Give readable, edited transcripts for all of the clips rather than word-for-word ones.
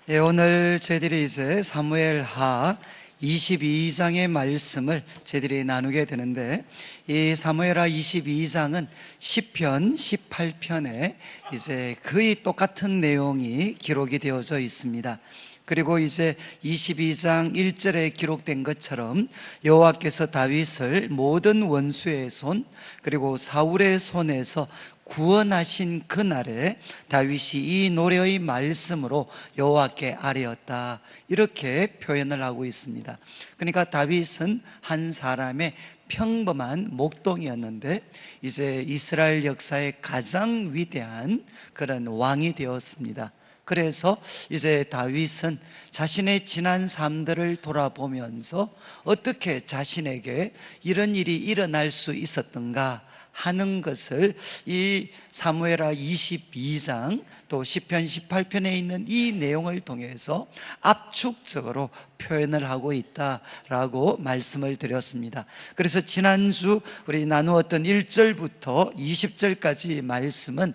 예, 오늘 저희들이 이제 사무엘하 22장의 말씀을 저희들이 나누게 되는데, 이 사무엘하 22장은 시편 18편에 이제 거의 똑같은 내용이 기록이 되어져 있습니다. 그리고 이제 22장 1절에 기록된 것처럼 여호와께서 다윗을 모든 원수의 손 그리고 사울의 손에서 구원하신 그날에 다윗이 이 노래의 말씀으로 여호와께 아뢰었다, 이렇게 표현을 하고 있습니다. 그러니까 다윗은 한 사람의 평범한 목동이었는데 이제 이스라엘 역사의 가장 위대한 그런 왕이 되었습니다. 그래서 이제 다윗은 자신의 지난 삶들을 돌아보면서 어떻게 자신에게 이런 일이 일어날 수 있었던가 하는 것을 이 사무엘하 22장 또 시편 18편에 있는 이 내용을 통해서 압축적으로 표현을 하고 있다라고 말씀을 드렸습니다. 그래서 지난주 우리 나누었던 1절부터 20절까지 말씀은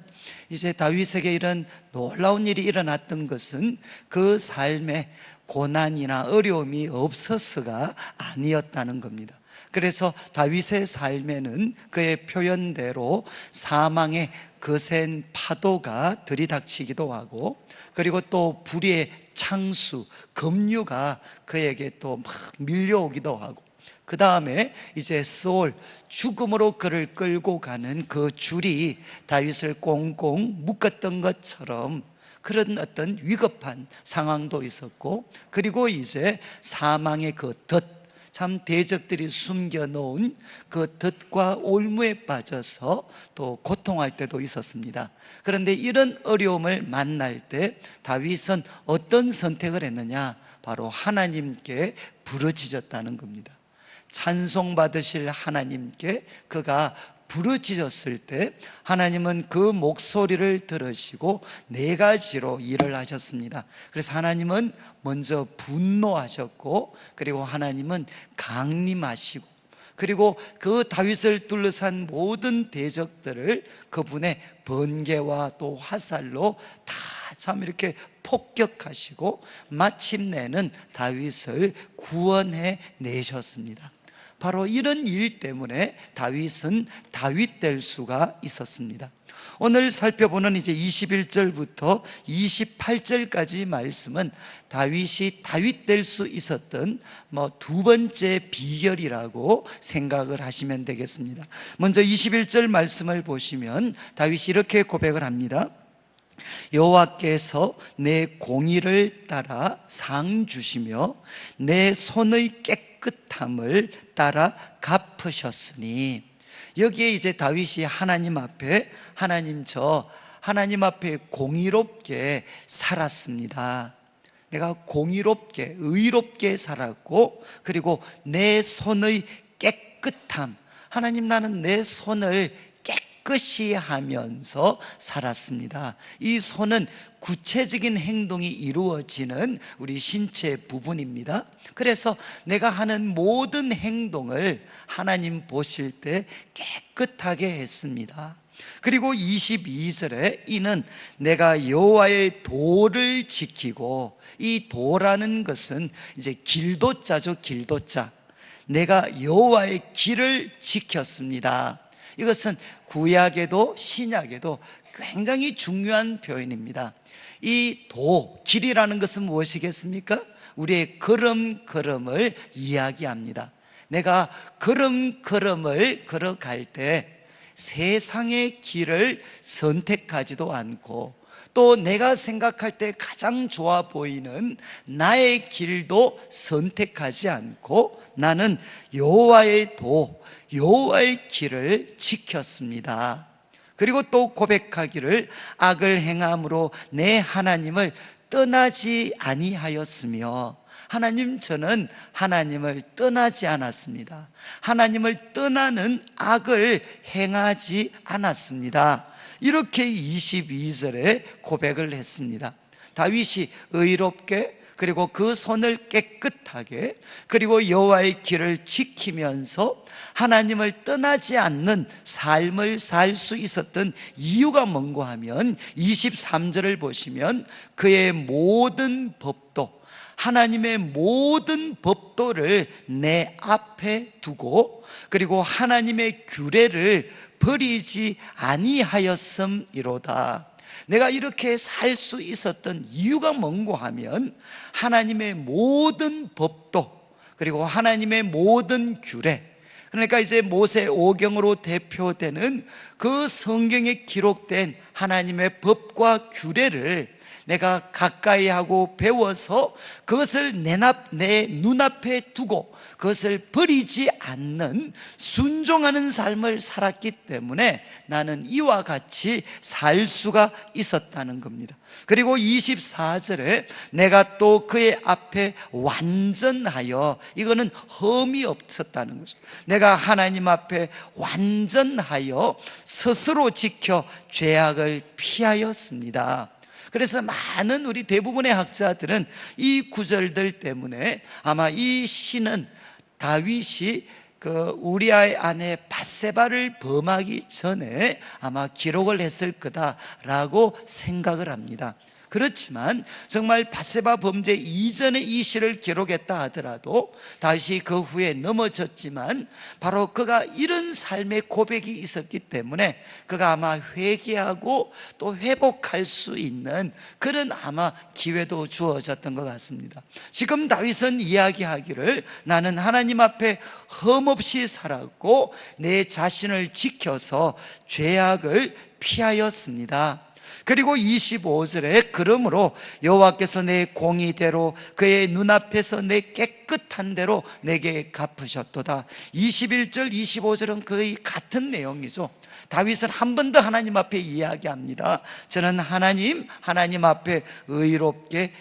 이제 다윗에게 이런 놀라운 일이 일어났던 것은 그 삶에 고난이나 어려움이 없어서가 아니었다는 겁니다. 그래서 다윗의 삶에는 그의 표현대로 사망의 거센 파도가 들이닥치기도 하고, 그리고 또 불의의 창수, 검류가 그에게 또 막 밀려오기도 하고, 그 다음에 이제 소울, 죽음으로 그를 끌고 가는 그 줄이 다윗을 꽁꽁 묶었던 것처럼 그런 어떤 위급한 상황도 있었고, 그리고 이제 사망의 그 덫, 참 대적들이 숨겨놓은 그 덫과 올무에 빠져서 또 고통할 때도 있었습니다. 그런데 이런 어려움을 만날 때 다윗은 어떤 선택을 했느냐? 바로 하나님께 부르짖었다는 겁니다. 찬송받으실 하나님께 그가 부르짖었을 때 하나님은 그 목소리를 들으시고 네 가지로 일을 하셨습니다. 그래서 하나님은 먼저 분노하셨고, 그리고 하나님은 강림하시고, 그리고 그 다윗을 둘러싼 모든 대적들을 그분의 번개와 또 화살로 다 참 이렇게 폭격하시고 마침내는 다윗을 구원해 내셨습니다. 바로 이런 일 때문에 다윗은 다윗 될 수가 있었습니다. 오늘 살펴보는 이제 21절부터 28절까지 말씀은 다윗이 다윗 될 수 있었던 두 번째 비결이라고 생각을 하시면 되겠습니다. 먼저 21절 말씀을 보시면 다윗이 이렇게 고백을 합니다. 여호와께서 내 공의를 따라 상 주시며 내 손의 깨끗함을 따라 갚으셨으니, 여기에 이제 다윗이 하나님 앞에 하나님 앞에 공의롭게 살았습니다. 내가 공의롭게 의롭게 살았고, 그리고 내 손의 깨끗함, 하나님, 나는 내 손을 깨끗이 하면서 살았습니다. 이 손은 구체적인 행동이 이루어지는 우리 신체 부분입니다. 그래서 내가 하는 모든 행동을 하나님 보실 때 깨끗하게 했습니다. 그리고 22절에 이는 내가 여호와의 도를 지키고, 이 도라는 것은 이제 길도자죠. 길도자. 내가 여호와의 길을 지켰습니다. 이것은 구약에도 신약에도 굉장히 중요한 표현입니다. 이 도, 길이라는 것은 무엇이겠습니까? 우리의 걸음걸음을 이야기합니다. 내가 걸음걸음을 걸어갈 때 세상의 길을 선택하지도 않고, 또 내가 생각할 때 가장 좋아 보이는 나의 길도 선택하지 않고 나는 여호와의 도, 여호와의 길을 지켰습니다. 그리고 또 고백하기를 악을 행함으로 내 하나님을 떠나지 아니하였으며, 하나님, 저는 하나님을 떠나지 않았습니다. 하나님을 떠나는 악을 행하지 않았습니다. 이렇게 22절에 고백을 했습니다. 다윗이 의롭게, 그리고 그 손을 깨끗하게, 그리고 여호와의 길을 지키면서 하나님을 떠나지 않는 삶을 살 수 있었던 이유가 뭔가 하면 23절을 보시면 그의 모든 법도, 하나님의 모든 법도를 내 앞에 두고 그리고 하나님의 규례를 버리지 아니하였음이로다. 내가 이렇게 살 수 있었던 이유가 뭔가 하면 하나님의 모든 법도 그리고 하나님의 모든 규례, 그러니까 이제 모세 오경으로 대표되는 그 성경에 기록된 하나님의 법과 규례를 내가 가까이 하고 배워서 그것을 내 눈앞에 두고 그것을 버리지 않는 순종하는 삶을 살았기 때문에 나는 이와 같이 살 수가 있었다는 겁니다. 그리고 24절에 내가 또 그의 앞에 완전하여, 이거는 흠이 없었다는 것입니다. 내가 하나님 앞에 완전하여 스스로 지켜 죄악을 피하였습니다. 그래서 많은 우리 대부분의 학자들은 이 구절들 때문에 아마 이 시는 다윗이 그 우리아의 아내 밧세바를 범하기 전에 아마 기록을 했을 거다라고 생각을 합니다. 그렇지만 정말 밧세바 범죄 이전에 이 시를 기록했다 하더라도 다윗이 그 후에 넘어졌지만 바로 그가 이런 삶의 고백이 있었기 때문에 그가 아마 회개하고 또 회복할 수 있는 그런 아마 기회도 주어졌던 것 같습니다. 지금 다윗은 이야기하기를 나는 하나님 앞에 흠없이 살았고 내 자신을 지켜서 죄악을 피하였습니다. 그리고 25절에 그러므로 여호와께서 내 공의대로 그의 눈앞에서 내 깨끗한 대로 내게 갚으셨도다. 21절 25절은 거의 같은 내용이죠. 다윗은 한 번 더 하나님 앞에 이야기합니다. 저는 하나님 앞에 의롭게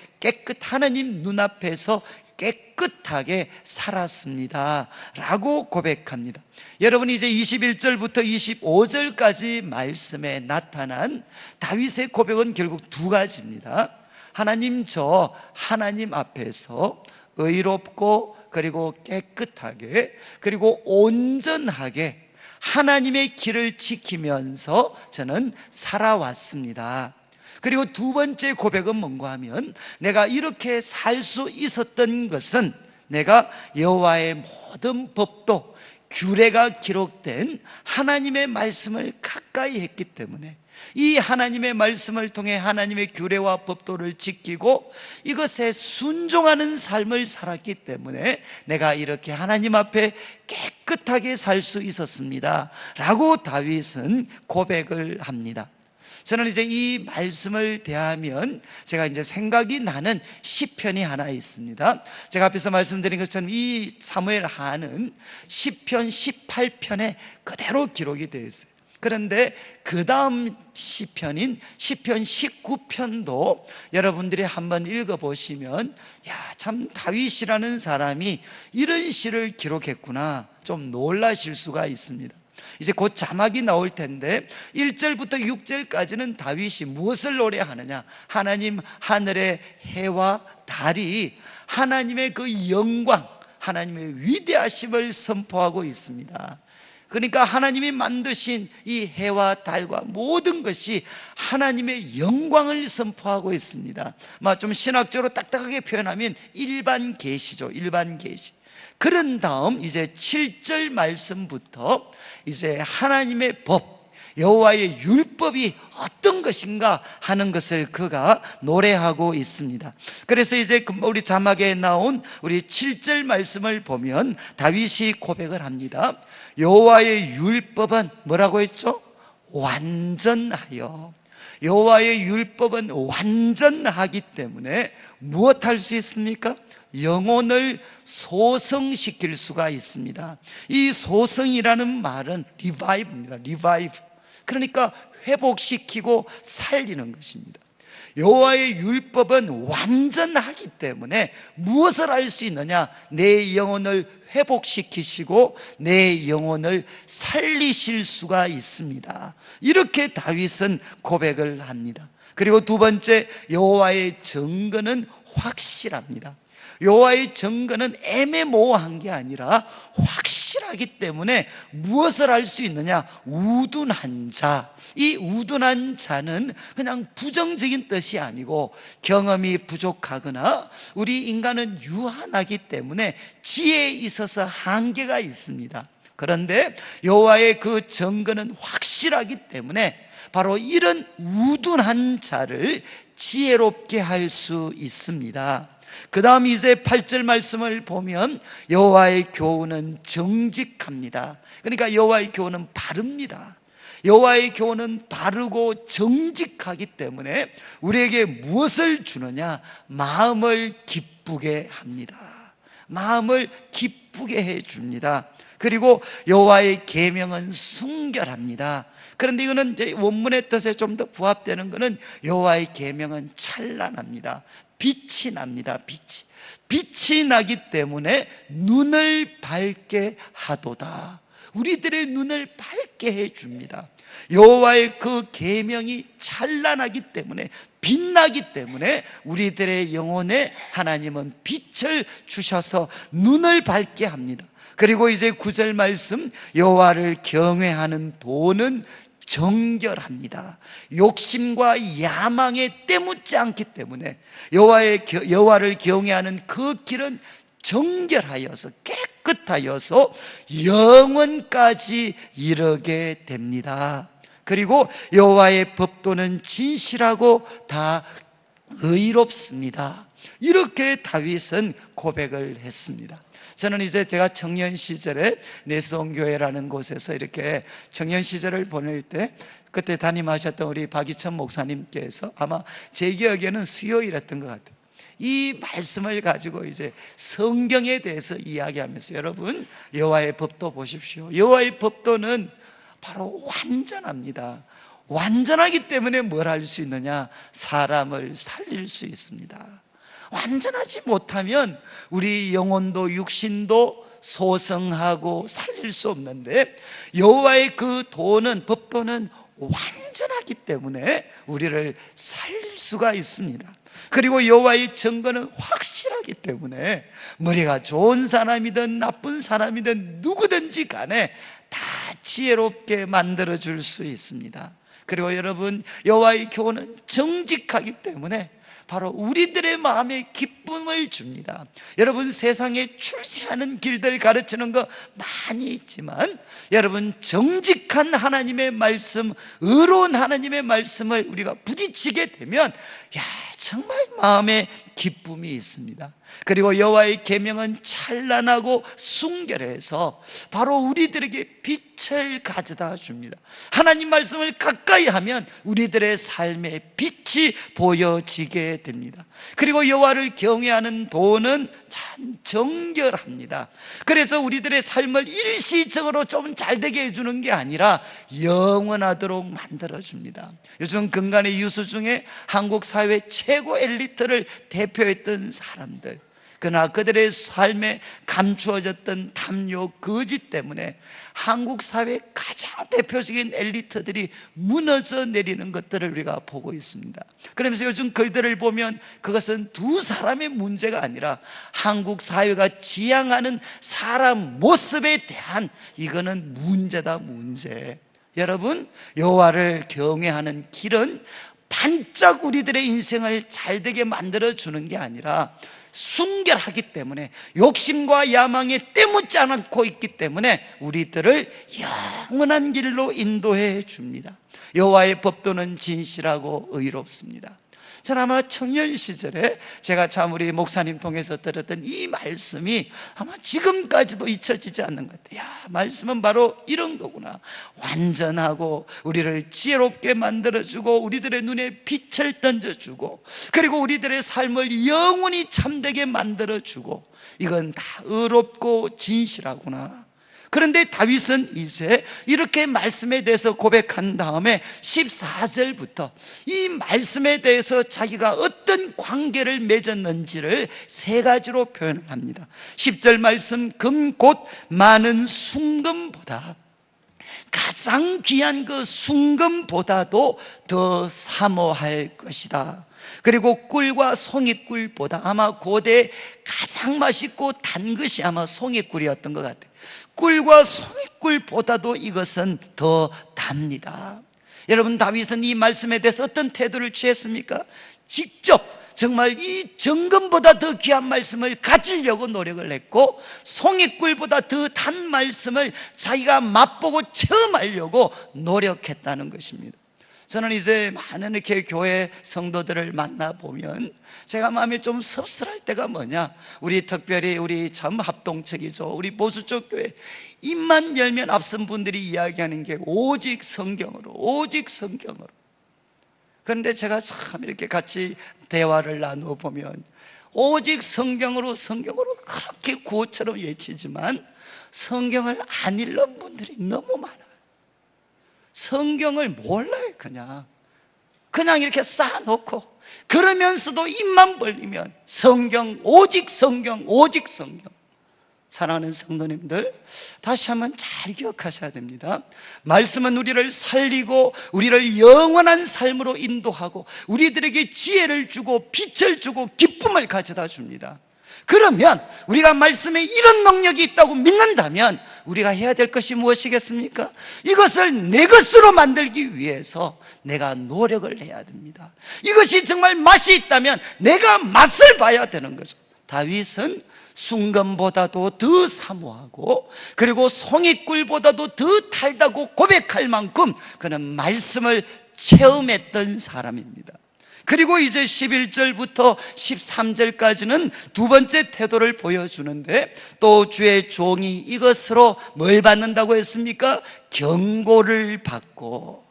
하나님 눈앞에서 깨끗하게 살았습니다 라고 고백합니다. 여러분, 이제 21절부터 25절까지 말씀에 나타난 다윗의 고백은 결국 두 가지입니다. 하나님, 저 하나님 앞에서 의롭고 그리고 깨끗하게 그리고 온전하게 하나님의 길을 지키면서 저는 살아왔습니다. 그리고 두 번째 고백은 뭔가 하면 내가 이렇게 살 수 있었던 것은 내가 여호와의 모든 법도 규례가 기록된 하나님의 말씀을 가까이 했기 때문에, 이 하나님의 말씀을 통해 하나님의 규례와 법도를 지키고 이것에 순종하는 삶을 살았기 때문에 내가 이렇게 하나님 앞에 깨끗하게 살 수 있었습니다 라고 다윗은 고백을 합니다. 저는 이제 이 말씀을 대하면 제가 이제 생각이 나는 시편이 하나 있습니다. 제가 앞에서 말씀드린 것처럼 이 사무엘 하는 시편 18편에 그대로 기록이 되어 있어요. 그런데 그 다음 시편인 시편 19편도 여러분들이 한번 읽어보시면 참 다윗이라는 사람이 이런 시를 기록했구나, 좀 놀라실 수가 있습니다. 이제 곧 자막이 나올 텐데 1절부터 6절까지는 다윗이 무엇을 노래하느냐, 하나님 하늘의 해와 달이 하나님의 그 영광, 하나님의 위대하심을 선포하고 있습니다. 그러니까 하나님이 만드신 이 해와 달과 모든 것이 하나님의 영광을 선포하고 있습니다. 좀 신학적으로 딱딱하게 표현하면 일반 계시죠. 일반 계시. 그런 다음 이제 7절 말씀부터 이제 하나님의 법, 여호와의 율법이 어떤 것인가 하는 것을 그가 노래하고 있습니다. 그래서 이제 우리 자막에 나온 우리 7절 말씀을 보면 다윗이 고백을 합니다. 여호와의 율법은 뭐라고 했죠? 완전하여. 여호와의 율법은 완전하기 때문에 무엇 할 수 있습니까? 영혼을 소성시킬 수가 있습니다. 이 소성이라는 말은 리바이브입니다. 리바이브. 그러니까 회복시키고 살리는 것입니다. 여호와의 율법은 완전하기 때문에 무엇을 할 수 있느냐? 내 영혼을 회복시키시고 내 영혼을 살리실 수가 있습니다. 이렇게 다윗은 고백을 합니다. 그리고 두 번째, 여호와의 증거는 확실합니다. 여호와의 증거는 애매모호한 게 아니라 확실합니다. 확실하기 때문에 무엇을 할 수 있느냐? 우둔한 자. 이 우둔한 자는 그냥 부정적인 뜻이 아니고 경험이 부족하거나 우리 인간은 유한하기 때문에 지혜에 있어서 한계가 있습니다. 그런데 여호와의 그 증거는 확실하기 때문에 바로 이런 우둔한 자를 지혜롭게 할 수 있습니다. 그 다음 이제 8절 말씀을 보면 여호와의 교훈은 정직합니다. 그러니까 여호와의 교훈은 바릅니다. 여호와의 교훈은 바르고 정직하기 때문에 우리에게 무엇을 주느냐? 마음을 기쁘게 합니다. 마음을 기쁘게 해줍니다. 그리고 여호와의 계명은 순결합니다. 그런데 이거는 이제 원문의 뜻에 좀 더 부합되는 것은 여호와의 계명은 찬란합니다. 빛이 납니다. 빛이 나기 때문에 눈을 밝게 하도다. 우리들의 눈을 밝게 해줍니다. 여호와의 그 계명이 찬란하기 때문에, 빛나기 때문에 우리들의 영혼에 하나님은 빛을 주셔서 눈을 밝게 합니다. 그리고 이제 9절 말씀, 여호와를 경외하는 도는 정결합니다. 욕심과 야망에 때묻지 않기 때문에 여호와를 경외하는 그 길은 정결하여서 깨끗하여서 영원까지 이르게 됩니다. 그리고 여호와의 법도는 진실하고 다 의롭습니다. 이렇게 다윗은 고백을 했습니다. 저는 이제 제가 청년 시절에 내수동교회라는 곳에서 이렇게 청년 시절을 보낼 때 그때 담임하셨던 우리 박이천 목사님께서 아마 제 기억에는 수요일이었던 것 같아요. 이 말씀을 가지고 이제 성경에 대해서 이야기하면서 여러분, 여호와의 법도 보십시오. 여호와의 법도는 바로 완전합니다. 완전하기 때문에 뭘 할 수 있느냐? 사람을 살릴 수 있습니다. 완전하지 못하면 우리 영혼도 육신도 소성하고 살릴 수 없는데, 여호와의 그 도는, 법도는 완전하기 때문에 우리를 살릴 수가 있습니다. 그리고 여호와의 증거는 확실하기 때문에 머리가 좋은 사람이든 나쁜 사람이든 누구든지 간에 다 지혜롭게 만들어줄 수 있습니다. 그리고 여러분, 여호와의 교훈은 정직하기 때문에 바로 우리들의 마음에 기쁨을 줍니다. 여러분, 세상에 출세하는 길들 가르치는 거 많이 있지만 여러분, 정직한 하나님의 말씀, 의로운 하나님의 말씀을 우리가 부딪히게 되면 정말 마음에 기쁨이 있습니다. 그리고 여호와의 계명은 찬란하고 순결해서 바로 우리들에게 빛을 가져다 줍니다. 하나님 말씀을 가까이 하면 우리들의 삶에 빛이 보여지게 됩니다. 그리고 여호와를 경외하는 도는 참 정결합니다. 그래서 우리들의 삶을 일시적으로 좀 잘되게 해주는 게 아니라 영원하도록 만들어줍니다. 요즘 근간의 유수 중에 한국 사회 최고 엘리트를 대표했던 사람들, 그러나 그들의 삶에 감추어졌던 탐욕, 거짓 때문에 한국 사회 가장 대표적인 엘리트들이 무너져 내리는 것들을 우리가 보고 있습니다. 그러면서 요즘 글들을 보면 그것은 두 사람의 문제가 아니라 한국 사회가 지향하는 사람 모습에 대한 이거는 문제다, 문제. 여러분, 여호와를 경외하는 길은 반짝 우리들의 인생을 잘되게 만들어주는 게 아니라 순결하기 때문에, 욕심과 야망에 때묻지 않고 있기 때문에 우리들을 영원한 길로 인도해 줍니다. 여호와의 법도는 진실하고 의롭습니다. 저는 아마 청년 시절에 제가 참 우리 목사님 통해서 들었던 이 말씀이 아마 지금까지도 잊혀지지 않는 것 같아요. 말씀은 바로 이런 거구나. 완전하고 우리를 지혜롭게 만들어주고 우리들의 눈에 빛을 던져주고 그리고 우리들의 삶을 영원히 참되게 만들어주고, 이건 다 의롭고 진실하구나. 그런데 다윗은 이제 이렇게 말씀에 대해서 고백한 다음에 14절부터 이 말씀에 대해서 자기가 어떤 관계를 맺었는지를 세 가지로 표현합니다. 10절 말씀, 금 곧 많은 순금보다, 가장 귀한 그 순금보다도 더 사모할 것이다. 그리고 꿀과 송이꿀보다, 아마 고대 가장 맛있고 단 것이 아마 송이꿀이었던 것 같아요. 꿀과 송이꿀보다도 이것은 더 답니다. 여러분, 다윗은 이 말씀에 대해서 어떤 태도를 취했습니까? 직접 정말 이 정금보다 더 귀한 말씀을 가지려고 노력을 했고, 송이꿀보다 더 단 말씀을 자기가 맛보고 체험하려고 노력했다는 것입니다. 저는 이제 많은 이렇게 교회 성도들을 만나보면 제가 마음이 좀 섭섭할 때가 뭐냐, 우리 특별히 우리 참 합동측이죠, 우리 보수적 교회 입만 열면 앞선 분들이 이야기하는 게 오직 성경으로, 오직 성경으로. 그런데 제가 참 이렇게 같이 대화를 나누어 보면 오직 성경으로, 성경으로 그렇게 구호처럼 외치지만 성경을 안 읽는 분들이 너무 많아요. 성경을 몰라요. 그냥 이렇게 쌓아놓고, 그러면서도 입만 벌리면 성경, 오직 성경, 오직 성경. 사랑하는 성도님들, 다시 한번 잘 기억하셔야 됩니다. 말씀은 우리를 살리고 우리를 영원한 삶으로 인도하고 우리들에게 지혜를 주고 빛을 주고 기쁨을 가져다 줍니다. 그러면 우리가 말씀에 이런 능력이 있다고 믿는다면 우리가 해야 될 것이 무엇이겠습니까? 이것을 내 것으로 만들기 위해서 내가 노력을 해야 됩니다. 이것이 정말 맛이 있다면 내가 맛을 봐야 되는 거죠. 다윗은 순금보다도 더 사모하고, 그리고 송이꿀보다도 더 달다고 고백할 만큼 그는 말씀을 체험했던 사람입니다. 그리고 이제 11절부터 13절까지는 두 번째 태도를 보여주는데, 또 주의 종이 이것으로 뭘 받는다고 했습니까? 경고를 받고.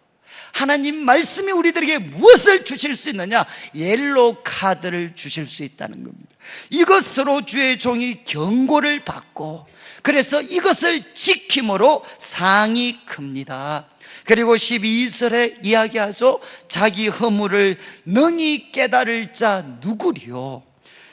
하나님 말씀이 우리들에게 무엇을 주실 수 있느냐? 옐로우 카드를 주실 수 있다는 겁니다. 이것으로 주의 종이 경고를 받고, 그래서 이것을 지킴으로 상이 큽니다. 그리고 12절에 이야기하죠. 자기 허물을 능히 깨달을 자 누구리요?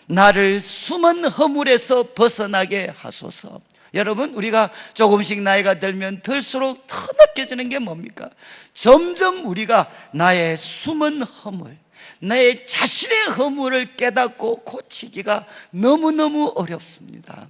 나를 숨은 허물에서 벗어나게 하소서. 여러분, 우리가 조금씩 나이가 들면 들수록 더 느껴지는 게 뭡니까? 점점 우리가 나의 숨은 허물, 나의 자신의 허물을 깨닫고 고치기가 너무너무 어렵습니다.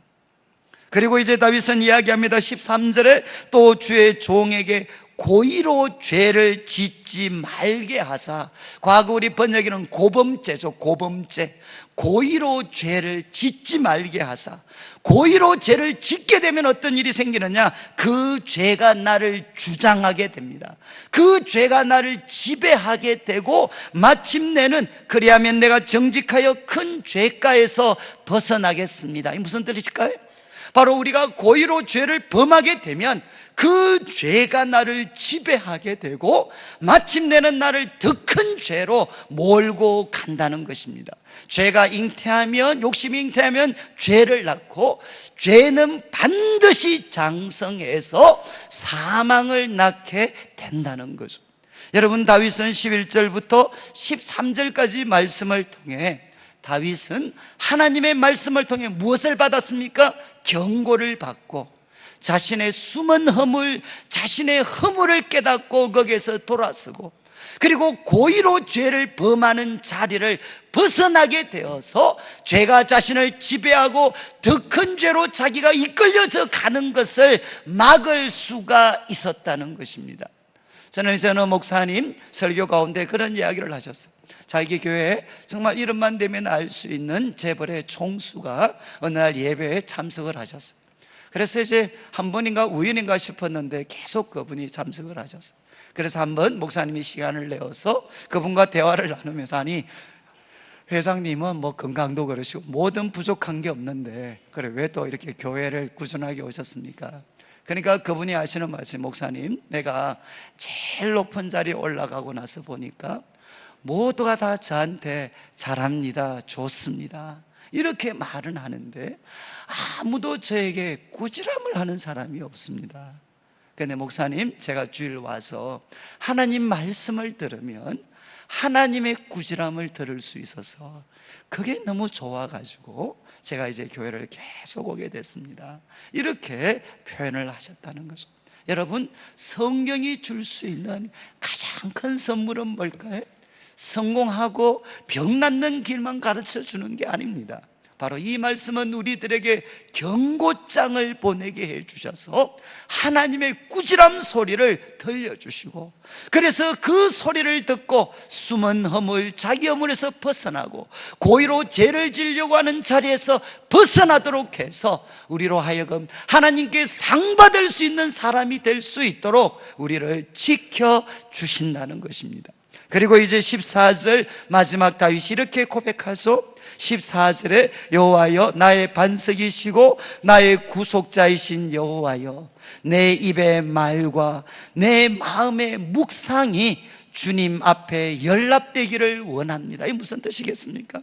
그리고 이제 다윗은 이야기합니다. 13절에 또 주의 종에게 고의로 죄를 짓지 말게 하사. 과거 우리 번역에는 고범죄죠. 고범죄. 고의로 죄를 짓지 말게 하사. 고의로 죄를 짓게 되면 어떤 일이 생기느냐? 그 죄가 나를 주장하게 됩니다. 그 죄가 나를 지배하게 되고, 마침내는 그리하면 내가 정직하여 큰 죄가에서 벗어나겠습니다. 이 무슨 뜻일까요? 바로 우리가 고의로 죄를 범하게 되면 그 죄가 나를 지배하게 되고, 마침내는 나를 더 큰 죄로 몰고 간다는 것입니다. 죄가 잉태하면, 욕심이 잉태하면 죄를 낳고, 죄는 반드시 장성해서 사망을 낳게 된다는 거죠. 여러분, 다윗은 11절부터 13절까지 말씀을 통해, 다윗은 하나님의 말씀을 통해 무엇을 받았습니까? 경고를 받고, 자신의 숨은 허물, 자신의 허물을 깨닫고 거기에서 돌아서고, 그리고 고의로 죄를 범하는 자리를 벗어나게 되어서 죄가 자신을 지배하고 더 큰 죄로 자기가 이끌려져 가는 것을 막을 수가 있었다는 것입니다. 저는 이제 어느 목사님 설교 가운데 그런 이야기를 하셨어요. 자기 교회에 정말 이름만 되면 알 수 있는 재벌의 총수가 어느 날 예배에 참석을 하셨어요. 그래서 이제 한 번인가 우연인가 싶었는데 계속 그분이 참석을 하셨어요. 그래서 한번 목사님이 시간을 내어서 그분과 대화를 나누면서, 아니, 회장님은 뭐 건강도 그러시고 뭐든 부족한 게 없는데 그래 왜 또 이렇게 교회를 꾸준하게 오셨습니까? 그러니까 그분이 하시는 말씀, 목사님, 내가 제일 높은 자리에 올라가고 나서 보니까 모두가 다 저한테 잘합니다, 좋습니다, 이렇게 말은 하는데 아무도 저에게 꾸지람을 하는 사람이 없습니다. 근데 목사님, 제가 주일 와서 하나님 말씀을 들으면 하나님의 꾸지람을 들을 수 있어서 그게 너무 좋아가지고 제가 이제 교회를 계속 오게 됐습니다. 이렇게 표현을 하셨다는 거죠. 여러분, 성경이 줄 수 있는 가장 큰 선물은 뭘까요? 성공하고 병 낫는 길만 가르쳐 주는 게 아닙니다. 바로 이 말씀은 우리들에게 경고장을 보내게 해주셔서 하나님의 꾸지람 소리를 들려주시고, 그래서 그 소리를 듣고 숨은 허물, 자기 허물에서 벗어나고 고의로 죄를 지려고 하는 자리에서 벗어나도록 해서 우리로 하여금 하나님께 상받을 수 있는 사람이 될 수 있도록 우리를 지켜주신다는 것입니다. 그리고 이제 14절 마지막 다윗이 이렇게 고백하죠. 14절에 여호와여 나의 반석이시고 나의 구속자이신 여호와여, 내 입의 말과 내 마음의 묵상이 주님 앞에 연락되기를 원합니다. 이게 무슨 뜻이겠습니까?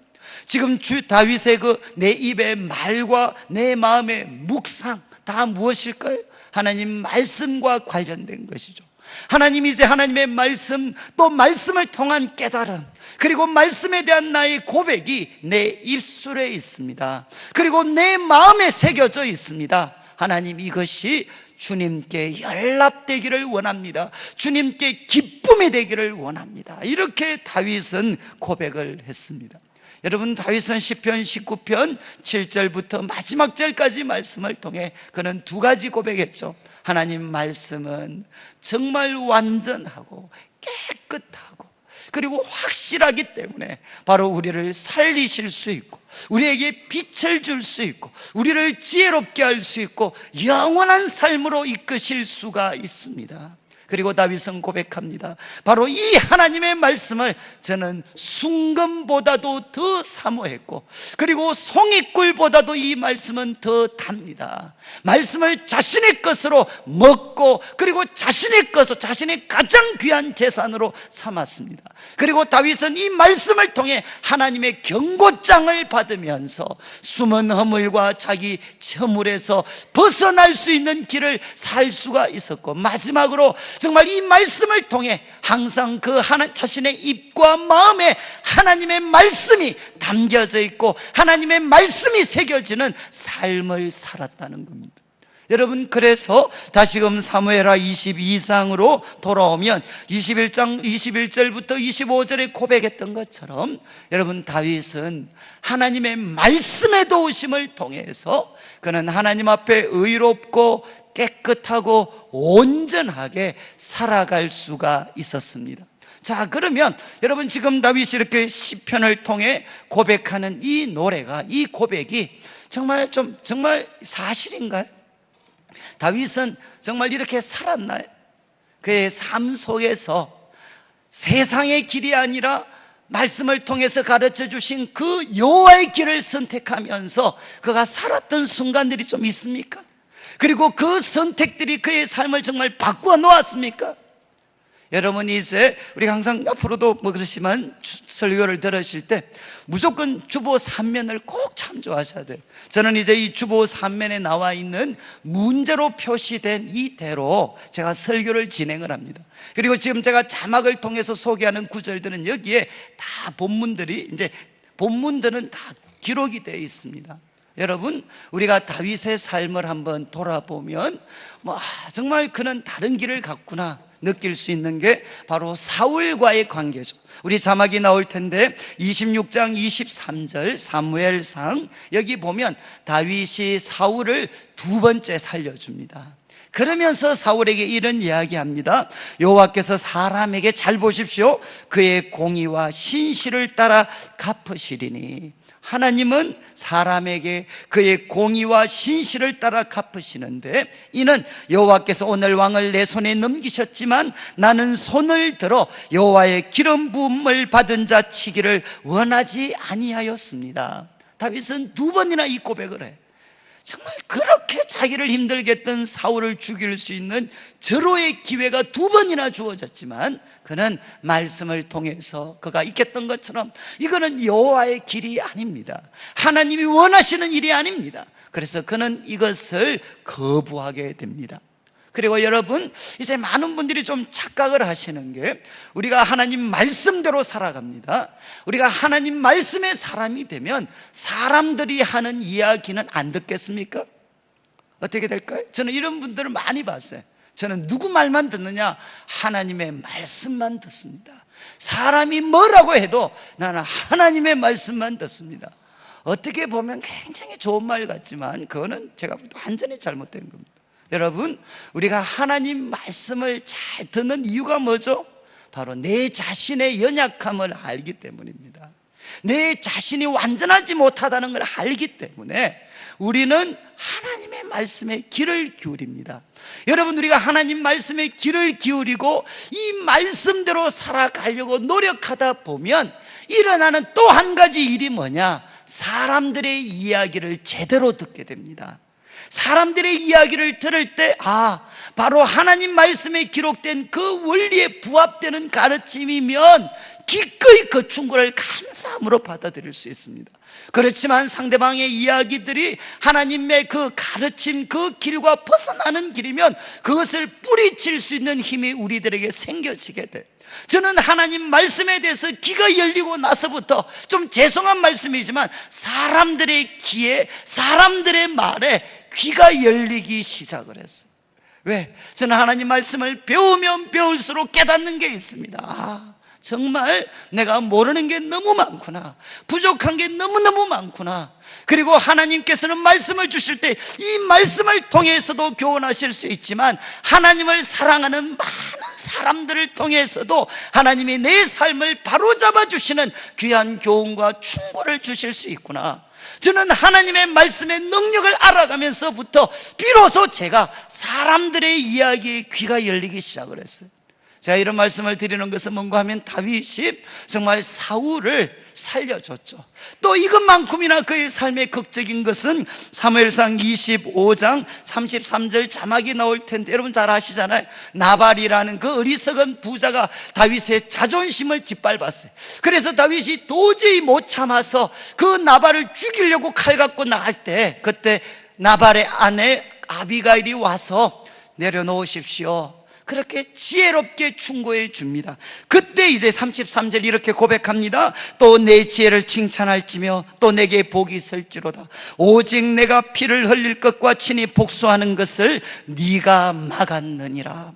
지금 다윗의 그 내 입의 말과 내 마음의 묵상 다 무엇일까요? 하나님 말씀과 관련된 것이죠. 하나님이 이제 하나님의 말씀, 또 말씀을 통한 깨달음, 그리고 말씀에 대한 나의 고백이 내 입술에 있습니다. 그리고 내 마음에 새겨져 있습니다. 하나님, 이것이 주님께 연락되기를 원합니다. 주님께 기쁨이 되기를 원합니다. 이렇게 다윗은 고백을 했습니다. 여러분, 다윗은 시편 19편 7절부터 마지막 절까지 말씀을 통해 그는 두 가지 고백했죠. 하나님 말씀은 정말 완전하고 깨끗하고 그리고 확실하기 때문에 바로 우리를 살리실 수 있고, 우리에게 빛을 줄 수 있고, 우리를 지혜롭게 할 수 있고, 영원한 삶으로 이끄실 수가 있습니다. 그리고 다윗은 고백합니다. 바로 이 하나님의 말씀을 저는 순금보다도 더 사모했고, 그리고 송이꿀보다도 이 말씀은 더 답니다. 말씀을 자신의 것으로 먹고, 그리고 자신의 것으로, 자신의 가장 귀한 재산으로 삼았습니다. 그리고 다윗은 이 말씀을 통해 하나님의 경고장을 받으면서 숨은 허물과 자기 허물에서 벗어날 수 있는 길을 살 수가 있었고, 마지막으로 정말 이 말씀을 통해 항상 그 자신의 입과 마음에 하나님의 말씀이 담겨져 있고 하나님의 말씀이 새겨지는 삶을 살았다는 겁니다. 여러분, 그래서 다시금 사무엘하 22장으로 돌아오면 21장 21절부터 25절에 고백했던 것처럼, 여러분, 다윗은 하나님의 말씀의 도우심을 통해서 그는 하나님 앞에 의롭고 깨끗하고 온전하게 살아갈 수가 있었습니다. 자, 그러면 여러분, 지금 다윗이 이렇게 시편을 통해 고백하는 이 노래가, 이 고백이 정말 사실인가요? 다윗은 정말 이렇게 살았나요? 그의 삶 속에서 세상의 길이 아니라 말씀을 통해서 가르쳐 주신 그 여호와의 길을 선택하면서 그가 살았던 순간들이 좀 있습니까? 그리고 그 선택들이 그의 삶을 정말 바꾸어 놓았습니까? 여러분, 이제 우리가 항상 앞으로도 그렇지만 설교를 들으실 때 무조건 주보 3면을 꼭 참조하셔야 돼요. 저는 이제 이 주보 3면에 나와 있는 문제로 표시된 이대로 제가 설교를 진행을 합니다. 그리고 지금 제가 자막을 통해서 소개하는 구절들은 여기에 다 본문들은 다 기록이 되어 있습니다. 여러분, 우리가 다윗의 삶을 한번 돌아보면 정말 그는 다른 길을 갔구나 느낄 수 있는 게 바로 사울과의 관계죠. 우리 자막이 나올 텐데 26장 23절 사무엘상, 여기 보면 다윗이 사울을 두 번째 살려줍니다. 그러면서 사울에게 이런 이야기합니다. 여호와께서 사람에게, 잘 보십시오, 그의 공의와 신실을 따라 갚으시리니, 하나님은 사람에게 그의 공의와 신실을 따라 갚으시는데, 이는 여호와께서 오늘 왕을 내 손에 넘기셨지만 나는 손을 들어 여호와의 기름 부음을 받은 자 치기를 원하지 아니하였습니다. 다윗은 두 번이나 이 고백을 해. 정말 그렇게 자기를 힘들게 했던 사울을 죽일 수 있는 절호의 기회가 두 번이나 주어졌지만 그는 말씀을 통해서 그가 익혔던 것처럼 이거는 여호와의 길이 아닙니다. 하나님이 원하시는 일이 아닙니다. 그래서 그는 이것을 거부하게 됩니다. 그리고 여러분, 이제 많은 분들이 좀 착각을 하시는 게, 우리가 하나님 말씀대로 살아갑니다. 우리가 하나님 말씀의 사람이 되면 사람들이 하는 이야기는 안 듣겠습니까? 어떻게 될까요? 저는 이런 분들을 많이 봤어요. 저는 누구 말만 듣느냐? 하나님의 말씀만 듣습니다. 사람이 뭐라고 해도 나는 하나님의 말씀만 듣습니다. 어떻게 보면 굉장히 좋은 말 같지만 그거는 제가 완전히 잘못된 겁니다. 여러분, 우리가 하나님 말씀을 잘 듣는 이유가 뭐죠? 바로 내 자신의 연약함을 알기 때문입니다. 내 자신이 완전하지 못하다는 걸 알기 때문에 우리는 하나님의 말씀에 귀를 기울입니다. 여러분, 우리가 하나님 말씀에 귀를 기울이고 이 말씀대로 살아가려고 노력하다 보면 일어나는 또 한 가지 일이 뭐냐? 사람들의 이야기를 제대로 듣게 됩니다. 사람들의 이야기를 들을 때 바로 하나님 말씀에 기록된 그 원리에 부합되는 가르침이면 기꺼이 그 충고를 감사함으로 받아들일 수 있습니다. 그렇지만 상대방의 이야기들이 하나님의 그 가르침, 그 길과 벗어나는 길이면 그것을 뿌리칠 수 있는 힘이 우리들에게 생겨지게 돼. 저는 하나님 말씀에 대해서 귀가 열리고 나서부터, 좀 죄송한 말씀이지만 사람들의 귀에, 사람들의 말에 귀가 열리기 시작을 했어요. 왜? 저는 하나님 말씀을 배우면 배울수록 깨닫는 게 있습니다. 정말 내가 모르는 게 너무 많구나, 부족한 게 너무너무 많구나. 그리고 하나님께서는 말씀을 주실 때 이 말씀을 통해서도 교훈하실 수 있지만 하나님을 사랑하는 많은 사람들을 통해서도 하나님이 내 삶을 바로잡아 주시는 귀한 교훈과 충고를 주실 수 있구나. 저는 하나님의 말씀의 능력을 알아가면서부터 비로소 제가 사람들의 이야기에 귀가 열리기 시작을 했어요. 제가 이런 말씀을 드리는 것은 뭔가 하면 다윗이 정말 사울을 살려줬죠. 또 이것만큼이나 그의 삶의 극적인 것은 사무엘상 25장 33절 자막이 나올 텐데 여러분 잘 아시잖아요. 나발이라는 그 어리석은 부자가 다윗의 자존심을 짓밟았어요. 그래서 다윗이 도저히 못 참아서 그 나발을 죽이려고 칼 갖고 나갈 때, 그때 나발의 아내 아비가일이 와서 내려놓으십시오, 그렇게 지혜롭게 충고해 줍니다. 그때 이제 33절 이렇게 고백합니다. 또 내 지혜를 칭찬할지며 또 내게 복이 있을지로다. 오직 내가 피를 흘릴 것과 친히 복수하는 것을 네가 막았느니라.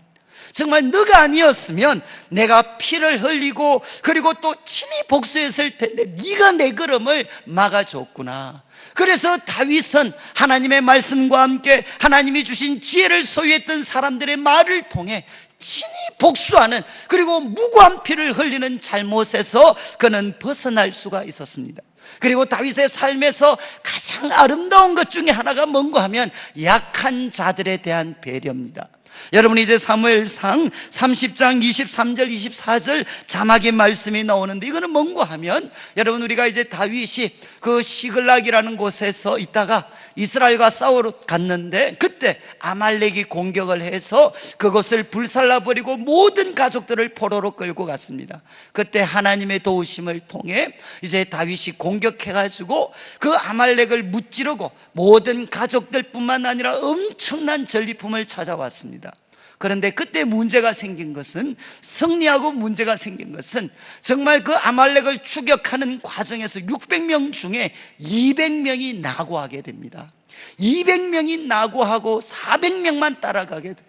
정말 너가 아니었으면 내가 피를 흘리고 그리고 또 친히 복수했을 텐데 네가 내 걸음을 막아줬구나. 그래서 다윗은 하나님의 말씀과 함께 하나님이 주신 지혜를 소유했던 사람들의 말을 통해 친히 복수하는, 그리고 무고한 피를 흘리는 잘못에서 그는 벗어날 수가 있었습니다. 그리고 다윗의 삶에서 가장 아름다운 것 중에 하나가 뭔가 하면 약한 자들에 대한 배려입니다. 여러분, 이제 사무엘상 30장 23절 24절 자막의 말씀이 나오는데 이거는 뭔가 하면, 여러분, 우리가 이제 다윗이 그 시글락이라는 곳에서 있다가 이스라엘과 싸우러 갔는데 그때 아말렉이 공격을 해서 그것을 불살라버리고 모든 가족들을 포로로 끌고 갔습니다. 그때 하나님의 도우심을 통해 이제 다윗이 공격해가지고 그 아말렉을 무찌르고 모든 가족들뿐만 아니라 엄청난 전리품을 찾아왔습니다. 그런데 그때 문제가 생긴 것은, 승리하고 문제가 생긴 것은 정말 그 아말렉을 추격하는 과정에서 600명 중에 200명이 낙오하게 됩니다. 200명이 낙오하고 400명만 따라가게 돼.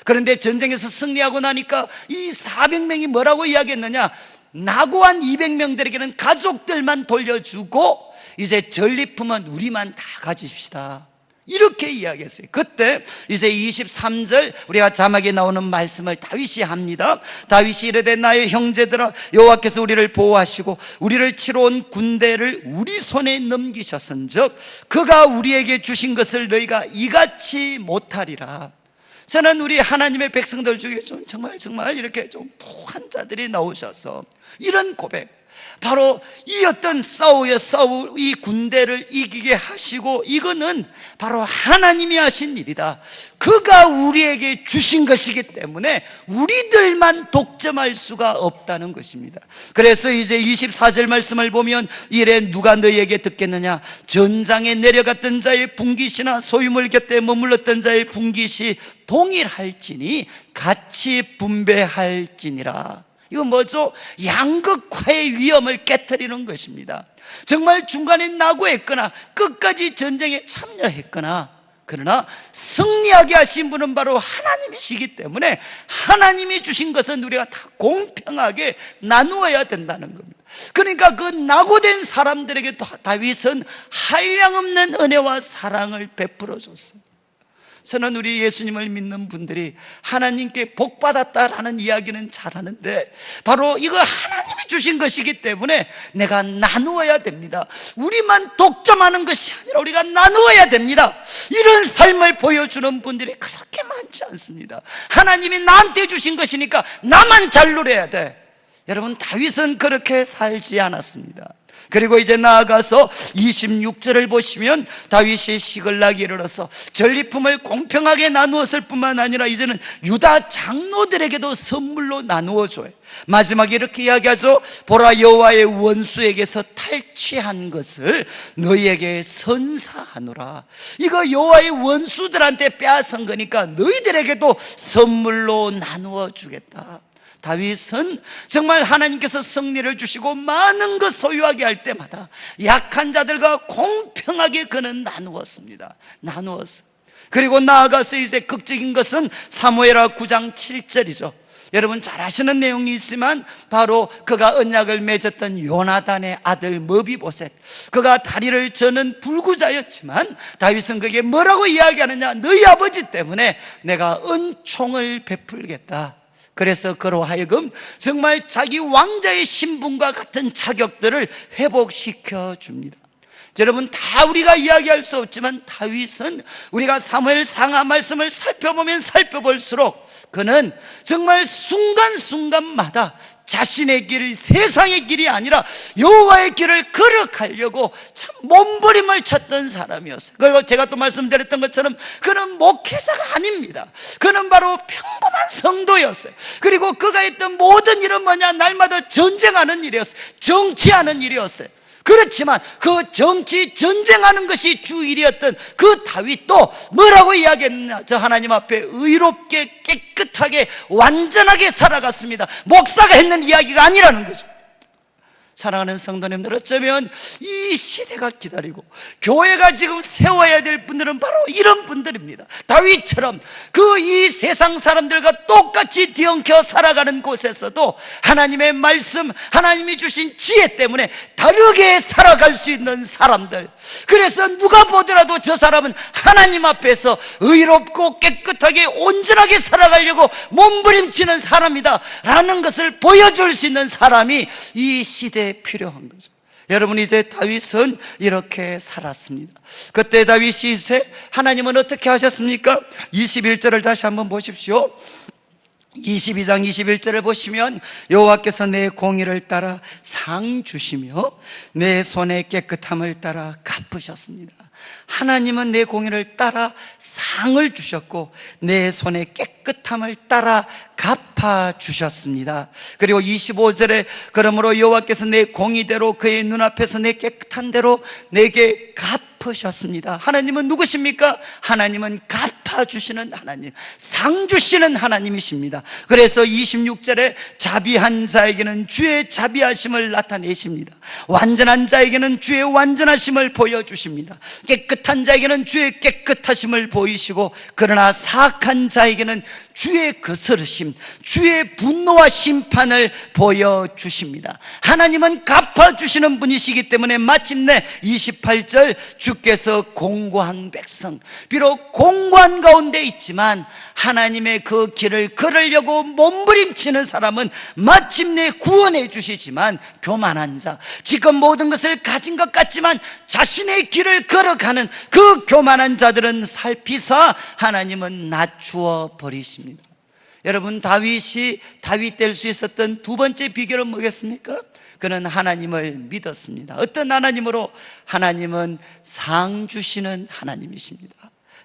그런데 전쟁에서 승리하고 나니까 이 400명이 뭐라고 이야기했느냐? 낙오한 200명들에게는 가족들만 돌려주고 이제 전리품은 우리만 다 가집시다, 이렇게 이야기했어요. 그때 이제 23절 우리가 자막에 나오는 말씀을 다윗이 합니다. 다윗이 이르되 나의 형제들아, 여호와께서 우리를 보호하시고 우리를 치러 온 군대를 우리 손에 넘기셨은즉 그가 우리에게 주신 것을 너희가 이같이 못하리라. 저는 우리 하나님의 백성들 중에 좀 정말 이렇게 좀 부한 자들이 나오셔서 이런 고백, 바로 이 어떤 싸울 이 군대를 이기게 하시고 이거는 바로 하나님이 하신 일이다. 그가 우리에게 주신 것이기 때문에 우리들만 독점할 수가 없다는 것입니다. 그래서 이제 24절 말씀을 보면 이래 누가 너희에게 듣겠느냐? 전장에 내려갔던 자의 분깃이나 소유물 곁에 머물렀던 자의 분깃이 동일할지니 같이 분배할지니라. 이거 뭐죠? 양극화의 위험을 깨트리는 것입니다. 정말 중간에 낙오했거나 끝까지 전쟁에 참여했거나 그러나 승리하게 하신 분은 바로 하나님이시기 때문에 하나님이 주신 것은 우리가 다 공평하게 나누어야 된다는 겁니다. 그러니까 그 낙오된 사람들에게 다윗은 한량없는 은혜와 사랑을 베풀어 줬어요. 저는 우리 예수님을 믿는 분들이 하나님께 복받았다라는 이야기는 잘하는데 바로 이거 하나님이 주신 것이기 때문에 내가 나누어야 됩니다. 우리만 독점하는 것이 아니라 우리가 나누어야 됩니다. 이런 삶을 보여주는 분들이 그렇게 많지 않습니다. 하나님이 나한테 주신 것이니까 나만 잘 누려야 돼. 여러분, 다윗은 그렇게 살지 않았습니다. 그리고 이제 나아가서 26절을 보시면 다윗이 시글락에 이르러서 전리품을 공평하게 나누었을 뿐만 아니라 이제는 유다 장로들에게도 선물로 나누어 줘요. 마지막에 이렇게 이야기하죠. 보라, 여호와의 원수에게서 탈취한 것을 너희에게 선사하노라. 이거 여호와의 원수들한테 빼앗은 거니까 너희들에게도 선물로 나누어 주겠다. 다윗은 정말 하나님께서 승리를 주시고 많은 것 소유하게 할 때마다 약한 자들과 공평하게 그는 나누었습니다. 나누었어요. 그리고 나아가서 이제 극적인 것은 사무엘하 9장 7절이죠. 여러분 잘 아시는 내용이 있지만 바로 그가 언약을 맺었던 요나단의 아들 머비보셋, 그가 다리를 저는 불구자였지만 다윗은 그에게 뭐라고 이야기하느냐, 너희 아버지 때문에 내가 은총을 베풀겠다. 그래서 그로 하여금 정말 자기 왕자의 신분과 같은 자격들을 회복시켜 줍니다. 여러분, 다 우리가 이야기할 수 없지만 다윗은 우리가 사무엘 상하 말씀을 살펴보면 살펴볼수록 그는 정말 순간순간마다 자신의 길, 세상의 길이 아니라 여호와의 길을 걸어가려고 참 몸부림을 쳤던 사람이었어요. 그리고 제가 또 말씀드렸던 것처럼 그는 목회자가 아닙니다. 그는 바로 평범한 성도였어요. 그리고 그가 했던 모든 일은 뭐냐, 날마다 전쟁하는 일이었어요. 정치하는 일이었어요. 그렇지만 그 정치 전쟁하는 것이 주 일이었던 그 다윗도 뭐라고 이야기했느냐, 저 하나님 앞에 의롭게 깨끗하게 완전하게 살아갔습니다. 목사가 했는 이야기가 아니라는 거죠. 사랑하는 성도님들, 어쩌면 이 시대가 기다리고 교회가 지금 세워야 될 분들은 바로 이런 분들입니다. 다윗처럼 그 이 세상 사람들과 똑같이 뒤엉켜 살아가는 곳에서도 하나님의 말씀, 하나님이 주신 지혜 때문에 다르게 살아갈 수 있는 사람들. 그래서 누가 보더라도 저 사람은 하나님 앞에서 의롭고 깨끗하게 온전하게 살아가려고 몸부림치는 사람이다 라는 것을 보여줄 수 있는 사람이 이 시대에 필요한 거죠. 여러분, 이제 다윗은 이렇게 살았습니다. 그때 다윗이 이제 하나님은 어떻게 하셨습니까? 21절을 다시 한번 보십시오. 22장 21절을 보시면 여호와께서 내 공의를 따라 상 주시며 내 손의 깨끗함을 따라 갚으셨습니다. 하나님은 내 공의를 따라 상을 주셨고 내 손의 깨끗함을 따라 갚아주셨습니다. 그리고 25절에 그러므로 여호와께서 내 공의대로 그의 눈앞에서 내 깨끗한 대로 내게 갚으셨습니다. 하나님은 누구십니까? 하나님은 갚아주시는 하나님, 상 주시는 하나님이십니다. 그래서 26절에 자비한 자에게는 주의 자비하심을 나타내십니다. 완전한 자에게는 주의 완전하심을 보여주십니다. 깨끗한 자에게는 주의 깨끗하심을 보이시고, 그러나 사악한 자에게는 주의 거스르심, 주의 분노와 심판을 보여주십니다. 하나님은 갚아주시는 분이시기 때문에 마침내 28절, 주께서 공고한 백성, 비록 공고한 가운데 있지만 하나님의 그 길을 걸으려고 몸부림치는 사람은 마침내 구원해 주시지만, 교만한 자, 지금 모든 것을 가진 것 같지만 자신의 길을 걸어가는 그 교만한 자들은 살피사 하나님은 낮추어 버리십니다. 여러분, 다윗이 다윗 될 수 있었던 두 번째 비결은 뭐겠습니까? 그는 하나님을 믿었습니다. 어떤 하나님으로? 하나님은 상 주시는 하나님이십니다.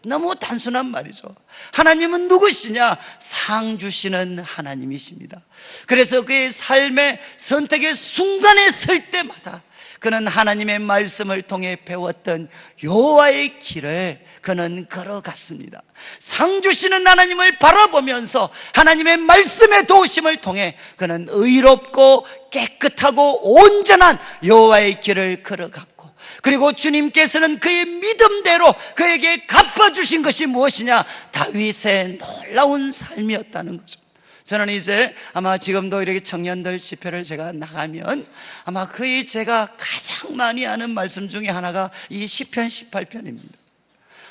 너무 단순한 말이죠. 하나님은 누구시냐? 상 주시는 하나님이십니다. 그래서 그의 삶의 선택의 순간에 설 때마다 그는 하나님의 말씀을 통해 배웠던 여호와의 길을 그는 걸어갔습니다. 상 주시는 하나님을 바라보면서 하나님의 말씀의 도우심을 통해 그는 의롭고 깨끗하고 온전한 여호와의 길을 걸어갔고, 그리고 주님께서는 그의 믿음대로 그에게 갚아주신 것이 무엇이냐? 다윗의 놀라운 삶이었다는 거죠. 저는 이제 아마 지금도 이렇게 청년들 집회를 제가 나가면 아마 거의 제가 가장 많이 하는 말씀 중에 하나가 이 시편 18편입니다.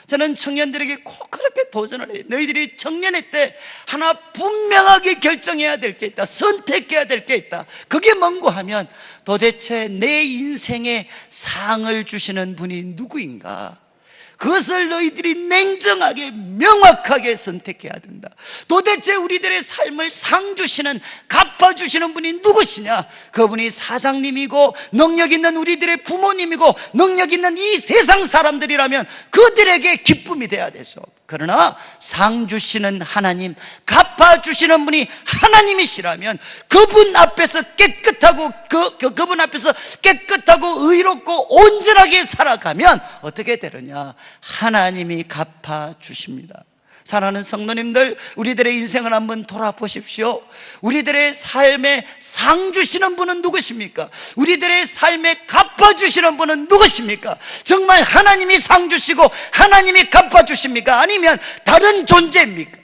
저는 청년들에게 꼭 그렇게 도전을 해요. 너희들이 청년의 때 하나 분명하게 결정해야 될 게 있다. 선택해야 될 게 있다. 그게 뭔고 하면 도대체 내 인생에 상을 주시는 분이 누구인가? 그것을 너희들이 냉정하게 명확하게 선택해야 된다. 도대체 우리들의 삶을 상 주시는, 갚아주시는 분이 누구시냐? 그분이 사장님이고 능력 있는 우리들의 부모님이고 능력 있는 이 세상 사람들이라면 그들에게 기쁨이 돼야 되죠. 그러나 상 주시는 하나님, 갚아주시는 분이 하나님이시라면 그분 앞에서 깨끗하고 그분 앞에서 깨끗하고 의롭고 온전하게 살아가면 어떻게 되느냐? 하나님이 갚아주십니다. 사랑하는 성도님들, 우리들의 인생을 한번 돌아보십시오. 우리들의 삶에 상 주시는 분은 누구십니까? 우리들의 삶에 갚아주시는 분은 누구십니까? 정말 하나님이 상 주시고 하나님이 갚아주십니까? 아니면 다른 존재입니까?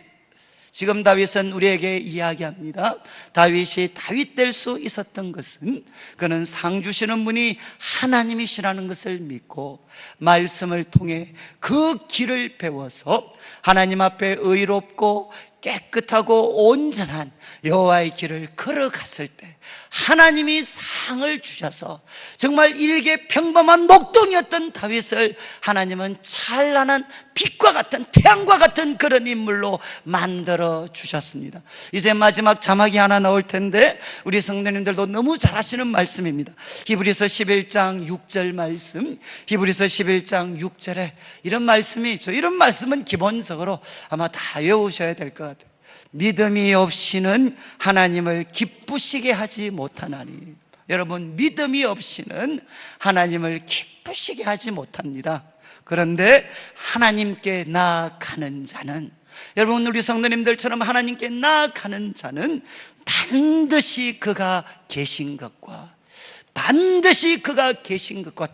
지금 다윗은 우리에게 이야기합니다. 다윗이 다윗 될 수 있었던 것은 그는 상 주시는 분이 하나님이시라는 것을 믿고 말씀을 통해 그 길을 배워서 하나님 앞에 의롭고 깨끗하고 온전한 여호와의 길을 걸어갔을 때 하나님이 상을 주셔서 정말 일개 평범한 목동이었던 다윗을 하나님은 찬란한 빛과 같은 태양과 같은 그런 인물로 만들어 주셨습니다. 이제 마지막 자막이 하나 나올 텐데 우리 성도님들도 너무 잘 아시는 말씀입니다. 히브리서 11장 6절 말씀, 히브리서 11장 6절에 이런 말씀이 있죠. 이런 말씀은 기본적으로 아마 다 외우셔야 될 것 같아요. 믿음이 없이는 하나님을 기쁘시게 하지 못하나니. 여러분, 믿음이 없이는 하나님을 기쁘시게 하지 못합니다. 그런데 하나님께 나아가는 자는, 여러분 우리 성도님들처럼 하나님께 나아가는 자는 반드시 그가 계신 것과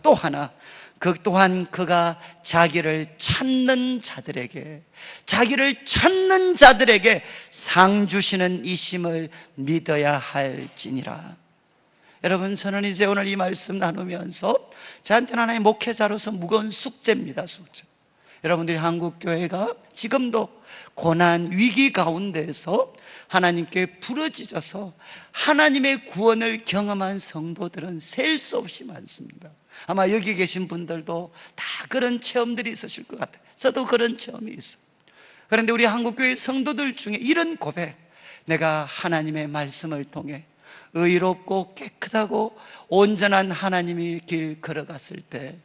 또 하나, 그 또한 그가 자기를 찾는 자들에게 상 주시는 이심을 믿어야 할지니라. 여러분, 저는 이제 오늘 이 말씀 나누면서 저한테는 하나의 목회자로서 무거운 숙제입니다. 숙제. 여러분들이 한국교회가 지금도 고난 위기 가운데에서 하나님께 부르짖어서 하나님의 구원을 경험한 성도들은 셀 수 없이 많습니다. 아마 여기 계신 분들도 다 그런 체험들이 있으실 것 같아요. 저도 그런 체험이 있어요. 그런데 우리 한국교회 성도들 중에 이런 고백, 내가 하나님의 말씀을 통해 의롭고 깨끗하고 온전한 하나님의 길 걸어갔을 때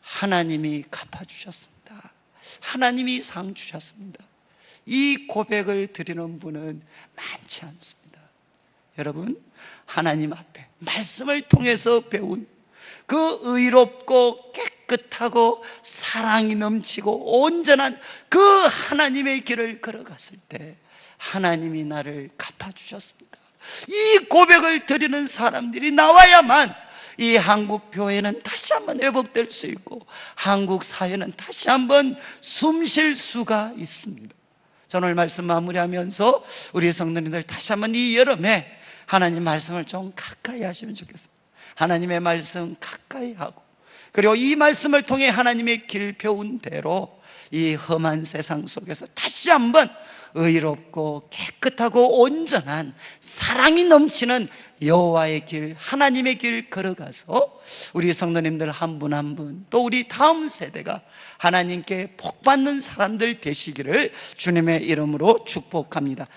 하나님이 갚아주셨습니다. 하나님이 상 주셨습니다. 이 고백을 드리는 분은 많지 않습니다. 여러분, 하나님 앞에 말씀을 통해서 배운 그 의롭고 깨끗하고 사랑이 넘치고 온전한 그 하나님의 길을 걸어갔을 때 하나님이 나를 갚아주셨습니다. 이 고백을 드리는 사람들이 나와야만 이 한국 교회는 다시 한번 회복될 수 있고 한국 사회는 다시 한번 숨 쉴 수가 있습니다. 저는 오늘 말씀 마무리하면서 우리 성도님들 다시 한번 이 여름에 하나님 말씀을 좀 가까이 하시면 좋겠습니다. 하나님의 말씀 가까이 하고, 그리고 이 말씀을 통해 하나님의 길 배운 대로 이 험한 세상 속에서 다시 한번 의롭고 깨끗하고 온전한 사랑이 넘치는 여호와의 길, 하나님의 길 걸어가서 우리 성도님들 한 분 한 분, 또 우리 다음 세대가 하나님께 복받는 사람들 되시기를 주님의 이름으로 축복합니다.